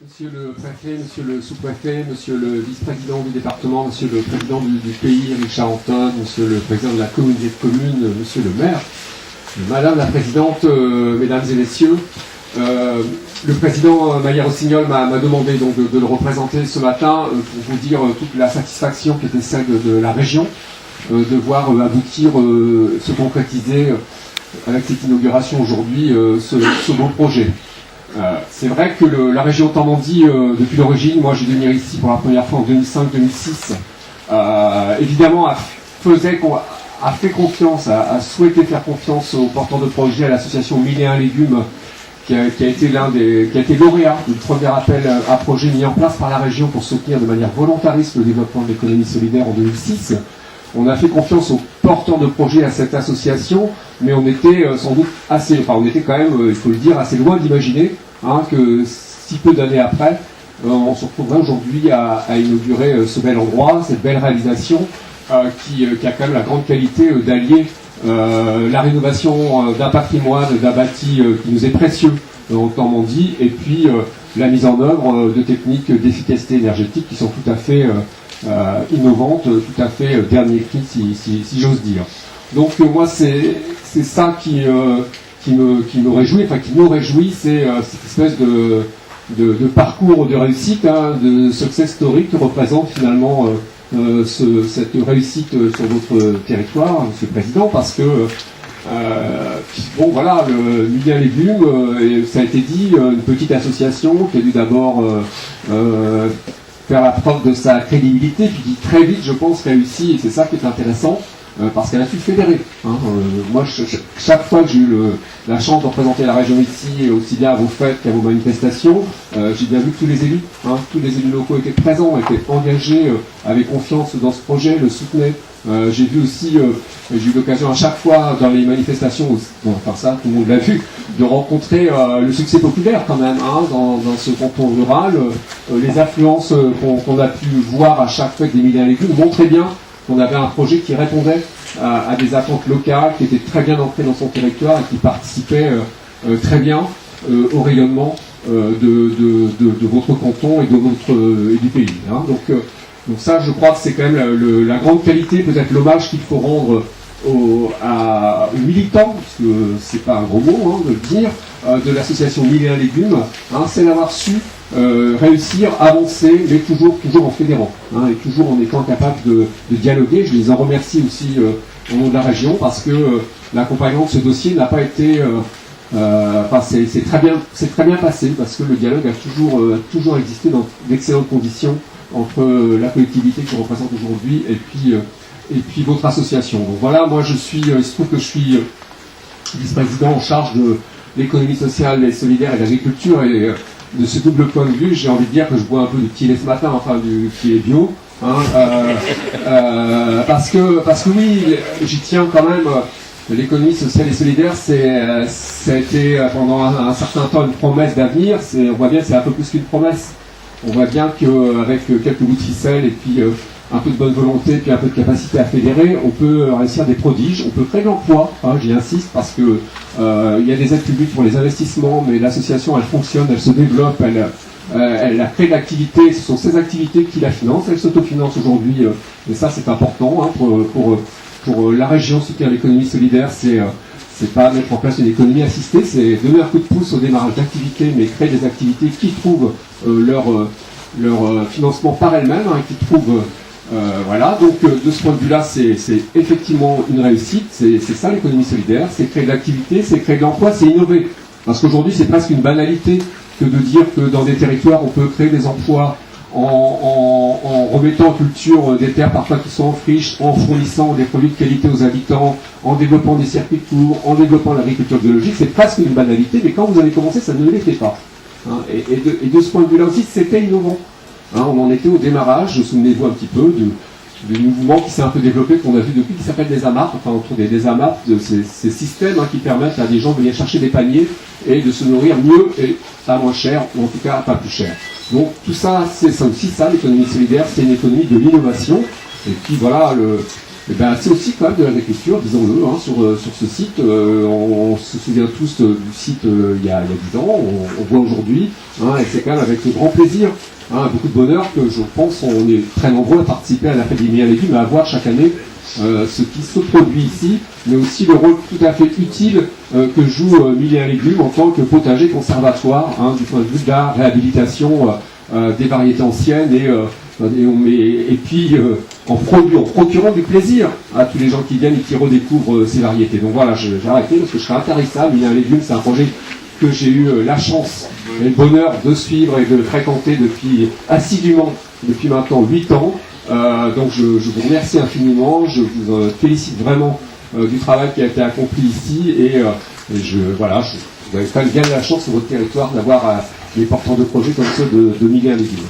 Monsieur le préfet, monsieur le sous-préfet, monsieur le vice-président du département, monsieur le président du pays, Richard Anton, monsieur le président de la communauté de communes, monsieur le maire, madame la présidente, mesdames et messieurs, le président Maillard-Rossignol m'a demandé donc de le représenter ce matin pour vous dire toute la satisfaction qui était celle de la région, de voir aboutir, se concrétiser avec cette inauguration aujourd'hui ce beau projet. C'est vrai que la région Normandie, depuis l'origine, moi j'ai venu ici pour la première fois en 2005-2006, évidemment a fait confiance, a souhaité faire confiance aux porteurs de projet, à l'association 1001 Légumes, qui a été lauréat du premier appel à projet mis en place par la région pour soutenir de manière volontariste le développement de l'économie solidaire en 2006. On a fait confiance aux porteurs de projet, à cette association, mais on était sans doute on était quand même, il faut le dire, assez loin d'imaginer que si peu d'années après, on se retrouverait aujourd'hui à inaugurer ce bel endroit, cette belle réalisation qui a quand même la grande qualité d'allier la rénovation d'un patrimoine, d'un bâti qui nous est précieux en Normandie, et puis la mise en œuvre de techniques d'efficacité énergétique qui sont tout à fait innovantes, tout à fait dernier cri, si j'ose dire. Donc moi c'est ça qui me réjouit, enfin qui nous réjouit, c'est cette espèce de parcours de réussite, de success story que représente finalement cette réussite sur votre territoire, Monsieur le Président, parce que bon voilà, le 1001 Légumes, ça a été dit, une petite association qui a dû d'abord faire la preuve de sa crédibilité, puis qui très vite, je pense, réussit, et c'est ça qui est intéressant, parce qu'elle a su fédérer. Moi, chaque fois que j'ai eu la chance de représenter la région ici, aussi bien à vos fêtes qu'à vos manifestations, j'ai bien vu que tous les élus locaux étaient présents, étaient engagés, avaient confiance dans ce projet, le soutenaient. J'ai vu aussi, j'ai eu l'occasion à chaque fois dans les manifestations, enfin ça, tout le monde l'a vu, de rencontrer le succès populaire quand même dans ce canton rural. Les affluences qu'on a pu voir à chaque fête des 1001 Légumes montraient bien qu'on avait un projet qui répondait à des attentes locales, qui était très bien ancré dans son territoire et qui participait très bien au rayonnement de votre canton et du pays. Donc ça, je crois que c'est quand même la grande qualité, peut-être l'hommage qu'il faut rendre aux militants, parce que c'est pas un gros mot de le dire, de l'association 1001 Légumes, c'est d'avoir su réussir, avancer, mais toujours en fédérant, et toujours en étant capable de dialoguer. Je les en remercie aussi au nom de la région, parce que l'accompagnement de ce dossier n'a pas été... c'est très bien passé, parce que le dialogue a toujours existé dans d'excellentes conditions entre la collectivité que je représente aujourd'hui et puis votre association. Donc voilà, moi il se trouve que je suis vice-président en charge de l'économie sociale et solidaire et de l'agriculture, et de ce double point de vue, j'ai envie de dire que je bois un peu du petit lait ce matin, qui est bio, parce que oui, j'y tiens quand même. L'économie sociale et solidaire, ça a été pendant un certain temps une promesse d'avenir. On voit bien que c'est un peu plus qu'une promesse. On voit bien qu'avec quelques bouts de ficelle et puis un peu de bonne volonté, puis un peu de capacité à fédérer, on peut réussir des prodiges, on peut créer de l'emploi, j'y insiste, parce que il y a des aides publiques pour les investissements, mais l'association, elle fonctionne, elle se développe, elle a créé de l'activité, ce sont ces activités qui la financent, elle s'autofinance aujourd'hui, et ça c'est important pour la région. Soutenir l'économie solidaire, c'est pas mettre en place une économie assistée, c'est donner un coup de pouce au démarrage d'activités, mais créer des activités qui trouvent leur financement par elles-mêmes, qui trouvent voilà. Donc de ce point de vue-là, c'est effectivement une réussite. C'est ça l'économie solidaire, c'est créer de l'activité, c'est créer de l'emploi, c'est innover. Parce qu'aujourd'hui, c'est presque une banalité que de dire que dans des territoires, on peut créer des emplois en remettant en culture des terres parfois qui sont en friche, en fournissant des produits de qualité aux habitants, en développant des circuits courts, en développant l'agriculture biologique. C'est presque une banalité, mais quand vous avez commencé, ça ne l'était pas. Et de ce point de vue-là aussi, c'était innovant. On en était au démarrage, souvenez-vous un petit peu du mouvement qui s'est un peu développé, qu'on a vu depuis, qui s'appelle des AMAP, autour des AMAP, de ces systèmes qui permettent à des gens de venir chercher des paniers et de se nourrir mieux et pas moins cher, ou en tout cas pas plus cher. Donc tout ça, c'est aussi ça, l'économie solidaire, c'est une économie de l'innovation. Et puis voilà, Et ben, c'est aussi quand même de l'agriculture, disons-le, hein, sur ce site. On se souvient tous du site il y a 10 ans, on voit aujourd'hui, hein, et c'est quand même avec grand plaisir, hein, beaucoup de bonheur que je pense on est très nombreux à participer à la fête des milliers de légumes, à voir chaque année ce qui se produit ici, mais aussi le rôle tout à fait utile que joue Milliers Légumes en tant que potager conservatoire, hein, du point de vue de la réhabilitation des variétés anciennes et puis en procurant du plaisir à tous les gens qui viennent et qui redécouvrent ces variétés. Donc voilà, j'ai arrêté parce que je serais intarissable. Milliers Légumes, c'est un projet que j'ai eu la chance et le bonheur de suivre et de fréquenter assidûment depuis maintenant 8 ans. Donc je vous remercie infiniment, je vous félicite vraiment du travail qui a été accompli ici vous avez quand même bien la chance sur votre territoire d'avoir des porteurs de projets comme ceux de Milliers Légumes.